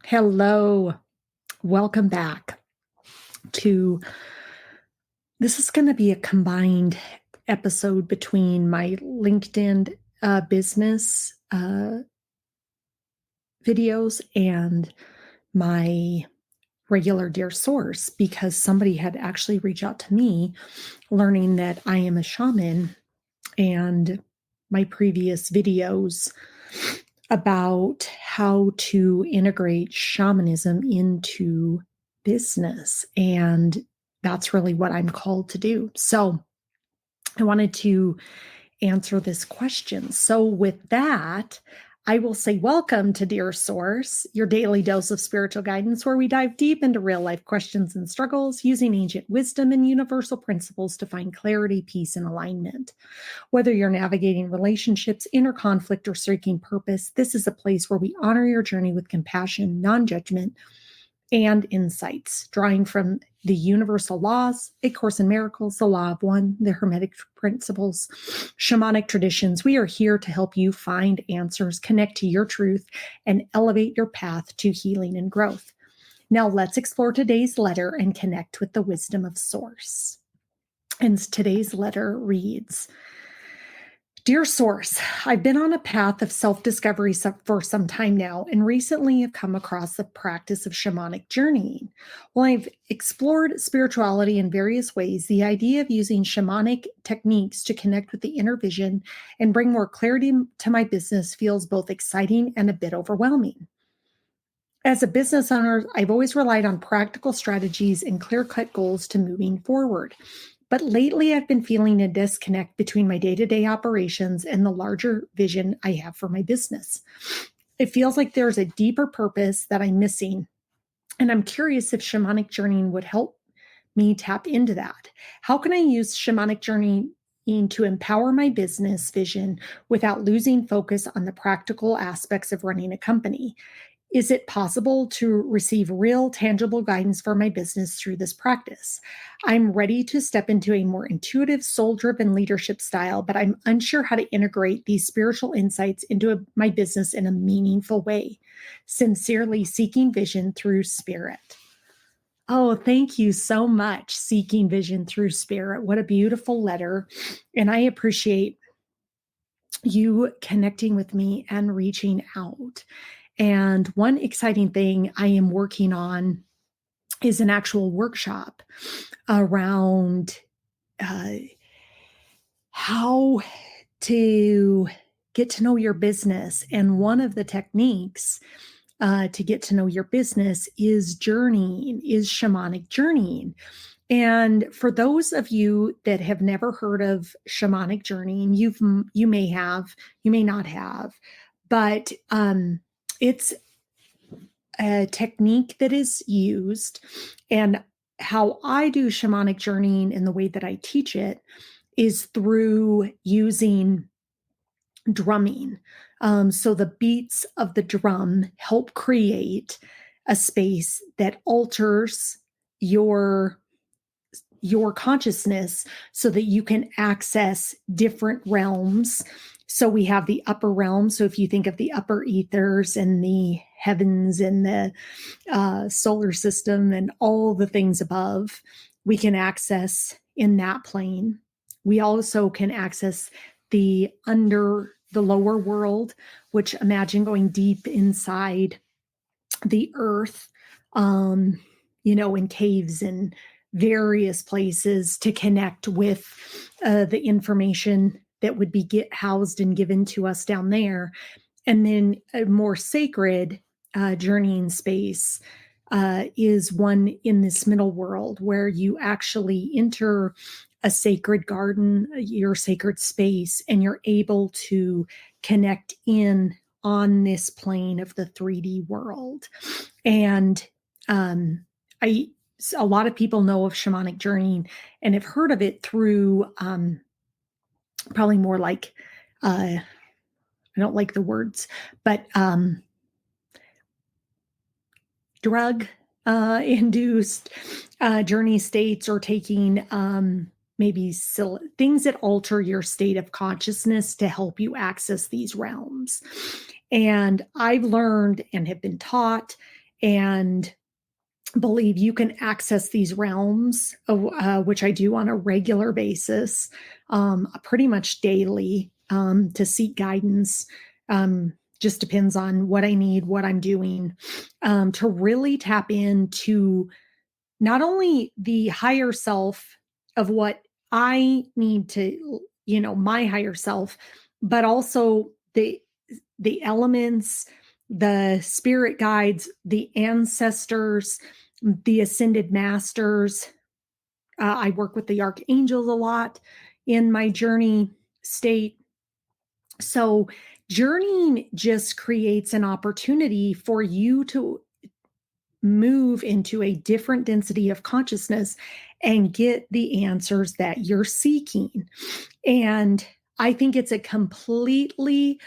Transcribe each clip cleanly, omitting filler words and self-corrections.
Hello, welcome back to this is going to be a combined episode between my LinkedIn business videos and my regular Dear Source because somebody had actually reached out to me learning that I am a shaman and my previous videos about how to integrate shamanism into business. And that's really what I'm called to do. So I wanted to answer this question. So, with that, I will say, welcome to Dear Source, your daily dose of spiritual guidance, where we dive deep into real life questions and struggles using ancient wisdom and universal principles to find clarity, peace, and alignment. Whether you're navigating relationships, inner conflict, or seeking purpose, this is a place where we honor your journey with compassion, non judgment, and insights, drawing from the universal laws, A Course in Miracles, the Law of One, the Hermetic principles, shamanic traditions. We are here to help you find answers, connect to your truth, and elevate your path to healing and growth. Now let's explore today's letter and connect with the wisdom of Source. And today's letter reads, Dear Source, I've been on a path of self-discovery for some time now, and recently have come across the practice of shamanic journeying. While I've explored spirituality in various ways, the idea of using shamanic techniques to connect with the inner vision and bring more clarity to my business feels both exciting and a bit overwhelming. As a business owner, I've always relied on practical strategies and clear-cut goals to moving forward. But lately, I've been feeling a disconnect between my day-to-day operations and the larger vision I have for my business. It feels like there's a deeper purpose that I'm missing, and I'm curious if shamanic journeying would help me tap into that. How can I use shamanic journeying to empower my business vision without losing focus on the practical aspects of running a company? Is it possible to receive real, tangible guidance for my business through this practice? I'm ready to step into a more intuitive, soul-driven leadership style, but I'm unsure how to integrate these spiritual insights into my business in a meaningful way. Sincerely, Seeking Vision Through Spirit. Oh, thank you so much, Seeking Vision Through Spirit. What a beautiful letter. And I appreciate you connecting with me and reaching out. And one exciting thing I am working on is an actual workshop around how to get to know your business. And one of the techniques to get to know your business is journeying, is shamanic journeying. And for those of you that have never heard of shamanic journeying, you may have, you may not have, but it's a technique that is used, and how I do shamanic journeying in the way that I teach it is through using drumming. So the beats of the drum help create a space that alters your consciousness so that you can access different realms. So we have the upper realm. So if you think of the upper ethers and the heavens and the solar system and all the things above, we can access in that plane. We also can access the lower world, which imagine going deep inside the earth, in caves and various places to connect with the information that would be housed and given to us down there. And then a more sacred journeying space is one in this middle world where you actually enter a sacred garden, your sacred space, and you're able to connect in on this plane of the 3D world. And a lot of people know of shamanic journeying and have heard of it through probably more like, I don't like the words, but drug induced journey states, or taking maybe things that alter your state of consciousness to help you access these realms. And I've learned and have been taught and believe you can access these realms, which I do on a regular basis, pretty much daily, to seek guidance. Just depends on what I need, what I'm doing, to really tap into not only the higher self of what I need to, my higher self, but also the elements, the spirit guides, the ancestors, the ascended masters. I work with the archangels a lot in my journey state. So, journeying just creates an opportunity for you to move into a different density of consciousness and get the answers that you're seeking. And I think it's a completely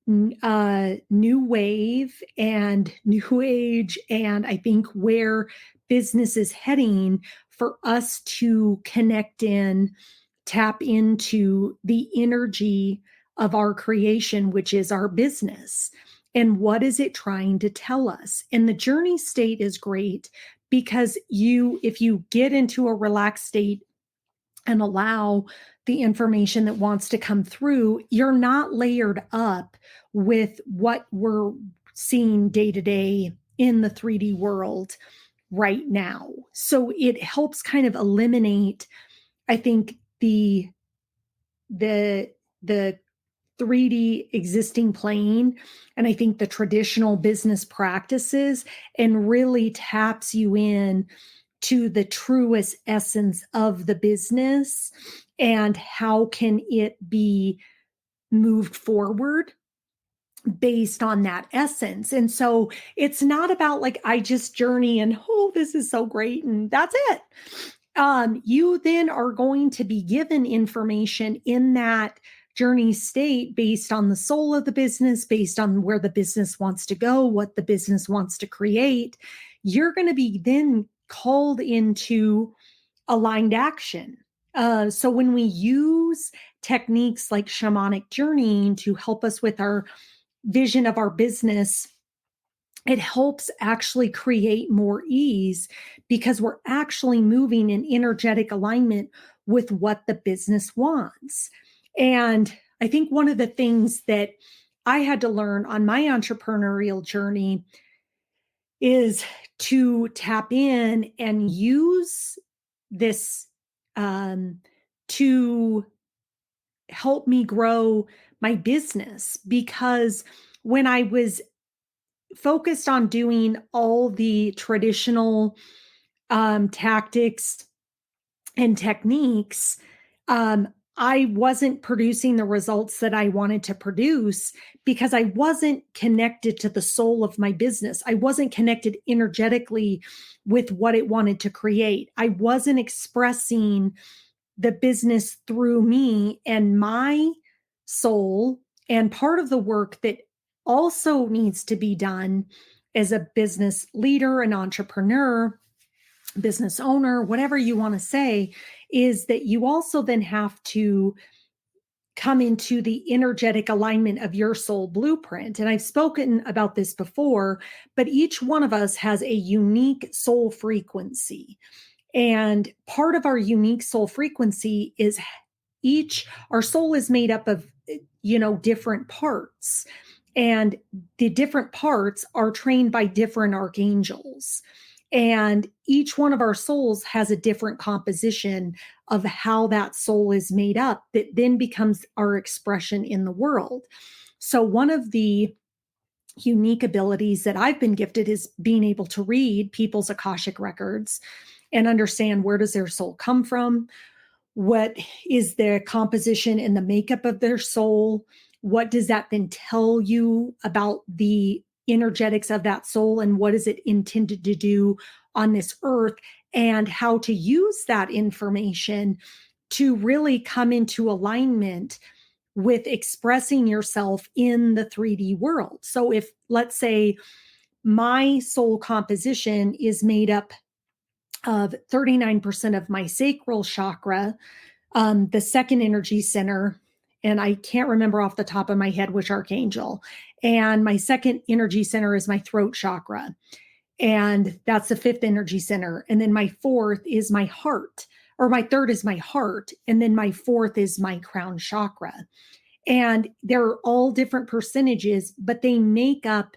new wave and new age, and I think where business is heading for us to connect in, tap into the energy of our creation, which is our business. And what is it trying to tell us? And the journey state is great because if you get into a relaxed state and allow the information that wants to come through, you're not layered up with what we're seeing day to day in the 3D world right now. So it helps kind of eliminate, I think, the the 3D existing plane, and I think the traditional business practices, and really taps you in to the truest essence of the business and how can it be moved forward based on that essence. And so it's not about like I just journey and oh, this is so great and that's it. You then are going to be given information in that journey state based on the soul of the business, based on where the business wants to go, what the business wants to create. You're going to be then called into aligned action. So when we use techniques like shamanic journeying to help us with our vision of our business, it helps actually create more ease because we're actually moving in energetic alignment with what the business wants. And I think one of the things that I had to learn on my entrepreneurial journey is to tap in and use this to help me grow my business. Because when I was focused on doing all the traditional tactics and techniques, I wasn't producing the results that I wanted to produce because I wasn't connected to the soul of my business. I wasn't connected energetically with what it wanted to create. I wasn't expressing the business through me and my soul. And part of the work that also needs to be done as a business leader, an entrepreneur, business owner, whatever you want to say, is that you also then have to come into the energetic alignment of your soul blueprint. And I've spoken about this before, but each one of us has a unique soul frequency. And part of our unique soul frequency is our soul is made up of, different parts. And the different parts are trained by different archangels. And each one of our souls has a different composition of how that soul is made up that then becomes our expression in the world. So one of the unique abilities that I've been gifted is being able to read people's Akashic records and understand where does their soul come from, what is the composition and the makeup of their soul, what does that then tell you about the energetics of that soul, and what is it intended to do on this earth, and how to use that information to really come into alignment with expressing yourself in the 3D world. So if, let's say, my soul composition is made up of 39% of my sacral chakra, the second energy center, and I can't remember off the top of my head which archangel, and my second energy center is my throat chakra. And that's the fifth energy center. And then my fourth is my heart, or my third is my heart. And then my fourth is my crown chakra. And they're all different percentages, but they make up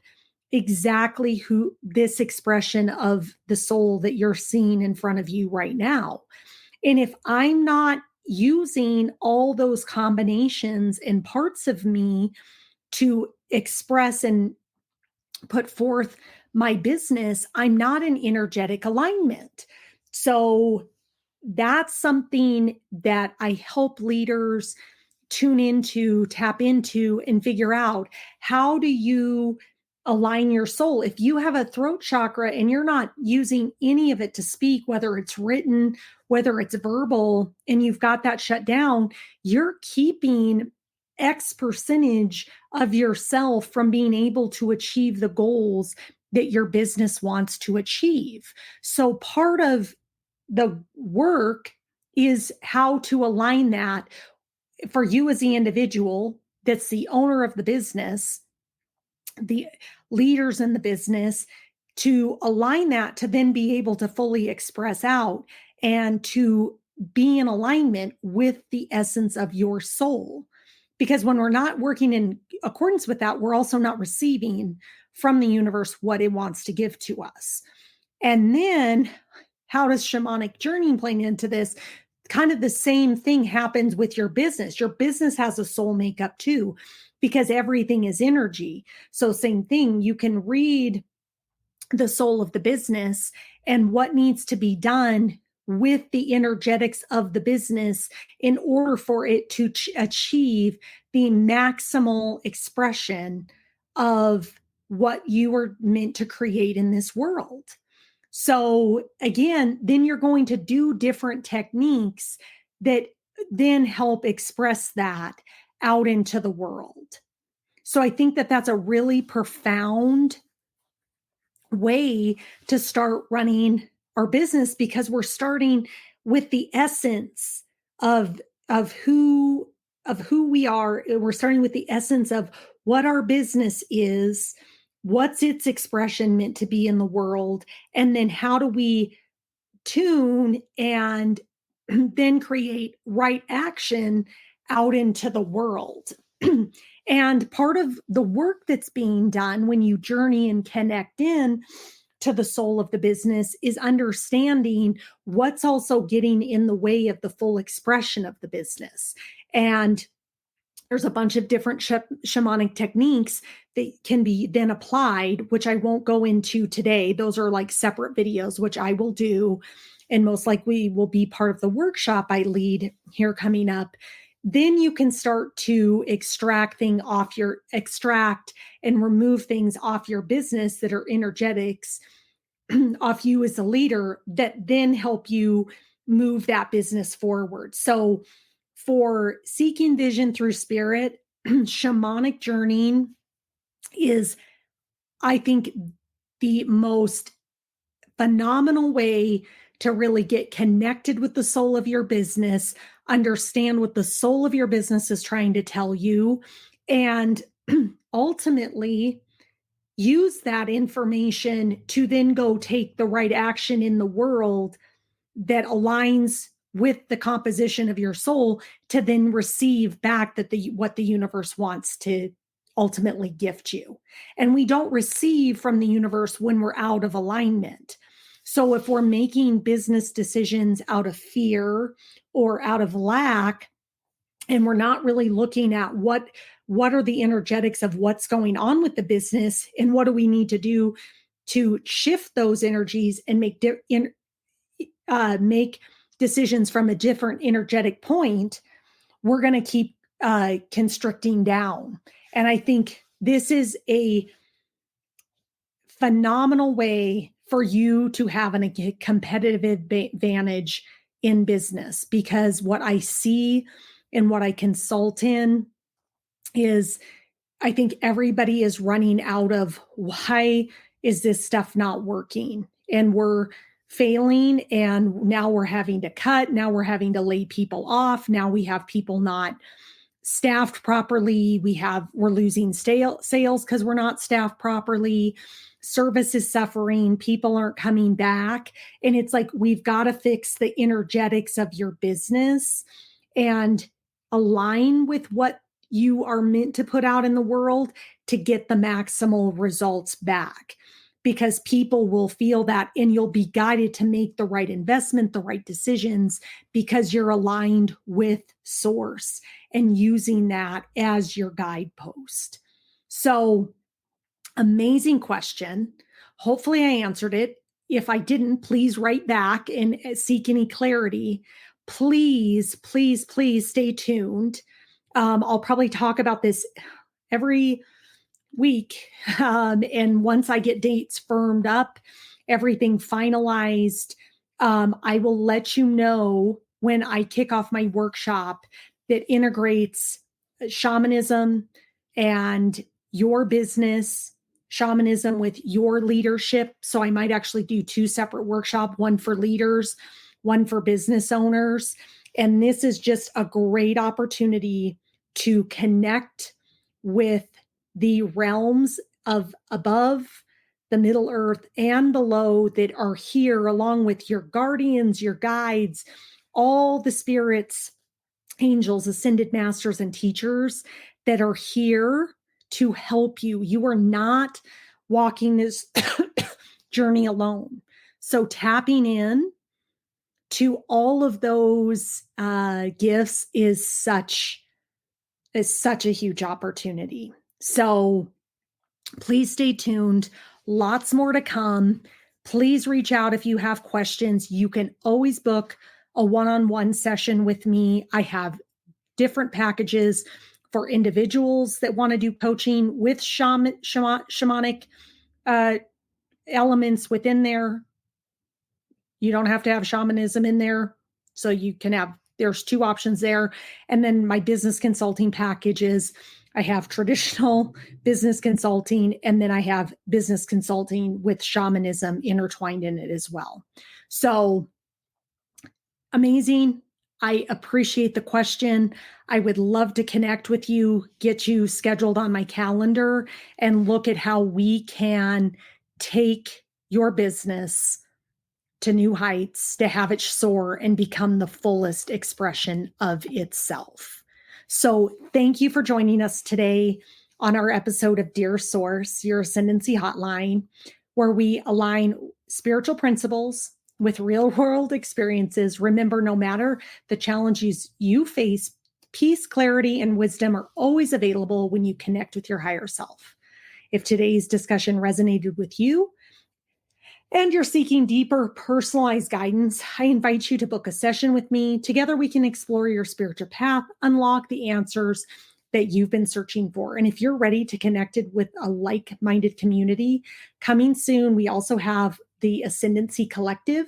exactly who this expression of the soul that you're seeing in front of you right now. And if I'm not using all those combinations and parts of me to express and put forth my business, I'm not in energetic alignment. So that's something that I help leaders tune into, tap into, and figure out, how do you align your soul? If you have a throat chakra and you're not using any of it to speak, whether it's written, whether it's verbal, and you've got that shut down, you're keeping X percentage of yourself from being able to achieve the goals that your business wants to achieve. So part of the work is how to align that for you as the individual that's the owner of the business, the leaders in the business, to align that to then be able to fully express out and to be in alignment with the essence of your soul. Because when we're not working in accordance with that, we're also not receiving from the universe what it wants to give to us. And then how does shamanic journeying play into this? Kind of the same thing happens with your business. Your business has a soul makeup too, because everything is energy. So same thing, you can read the soul of the business and what needs to be done with the energetics of the business in order for it to achieve the maximal expression of what you were meant to create in this world. So again, then you're going to do different techniques that then help express that out into the world. So I think that that's a really profound way to start running our business, because we're starting with the essence of of who who we are. We're starting with the essence of what our business is, what's its expression meant to be in the world, and then how do we tune and then create right action out into the world. And part of the work that's being done when you journey and connect in to the soul of the business is understanding what's also getting in the way of the full expression of the business. And there's a bunch of different shamanic techniques that can be then applied, which I won't go into today. Those are like separate videos, which I will do, and most likely will be part of the workshop I lead here coming up. Then you can start to extract and remove things off your business that are energetics off you as a leader, that then help you move that business forward. So for seeking vision through spirit, shamanic journeying is, I think, the most phenomenal way to really get connected with the soul of your business, understand what the soul of your business is trying to tell you, and ultimately use that information to then go take the right action in the world that aligns with the composition of your soul, to then receive back what the universe wants to ultimately gift you. And we don't receive from the universe when we're out of alignment. So if we're making business decisions out of fear or out of lack, and we're not really looking at what are the energetics of what's going on with the business, and what do we need to do to shift those energies and make decisions from a different energetic point, we're going to keep constricting down. And I think this is a phenomenal way for you to have a competitive advantage in business, because what I see and what I consult in is, I think everybody is running out of, why is this stuff not working? And we're failing, and now we're having to cut. Now we're having to lay people off. Now we have people not staffed properly. We're losing sales because we're not staffed properly. Service is suffering. People aren't coming back. And it's like, we've got to fix the energetics of your business and align with what you are meant to put out in the world to get the maximal results back, because people will feel that, and you'll be guided to make the right investment, the right decisions, because you're aligned with source and using that as your guidepost. So, amazing question. Hopefully I answered it. If I didn't, please write back and seek any clarity. Please, please, please stay tuned. I'll probably talk about this every week. And once I get dates firmed up, everything finalized, I will let you know when I kick off my workshop that integrates shamanism and your business, shamanism with your leadership. So I might actually do 2 separate workshops, one for leaders, one for business owners. And this is just a great opportunity to connect with the realms of above, the middle earth, and below that are here, along with your guardians, your guides, all the spirits, angels, ascended masters, and teachers that are here to help you. You are not walking this journey alone. So tapping in to all of those gifts is such a huge opportunity. So please stay tuned. Lots more to come. Please reach out if you have questions. You can always book a one-on-one session with me. I have different packages for individuals that want to do coaching with shamanic elements within there. You don't have to have shamanism in there. So you can have, there's 2 options there. And then my business consulting packages, I have traditional business consulting, and then I have business consulting with shamanism intertwined in it as well. So amazing. I appreciate the question. I would love to connect with you, get you scheduled on my calendar, and look at how we can take your business to new heights, to have it soar and become the fullest expression of itself. So thank you for joining us today on our episode of Dear Source, Your Ascendancy Hotline, where we align spiritual principles with real world experiences. Remember, no matter the challenges you face, peace, clarity, and wisdom are always available when you connect with your higher self. If today's discussion resonated with you, and you're seeking deeper personalized guidance, I invite you to book a session with me. Together, we can explore your spiritual path, unlock the answers that you've been searching for. And if you're ready to connect with a like-minded community, coming soon, we also have the Ascendancy Collective,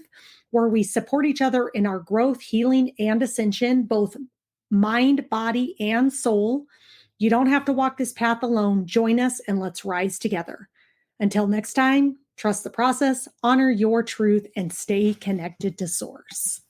where we support each other in our growth, healing, and ascension, both mind, body, and soul. You don't have to walk this path alone. Join us and let's rise together. Until next time, trust the process, honor your truth, and stay connected to Source.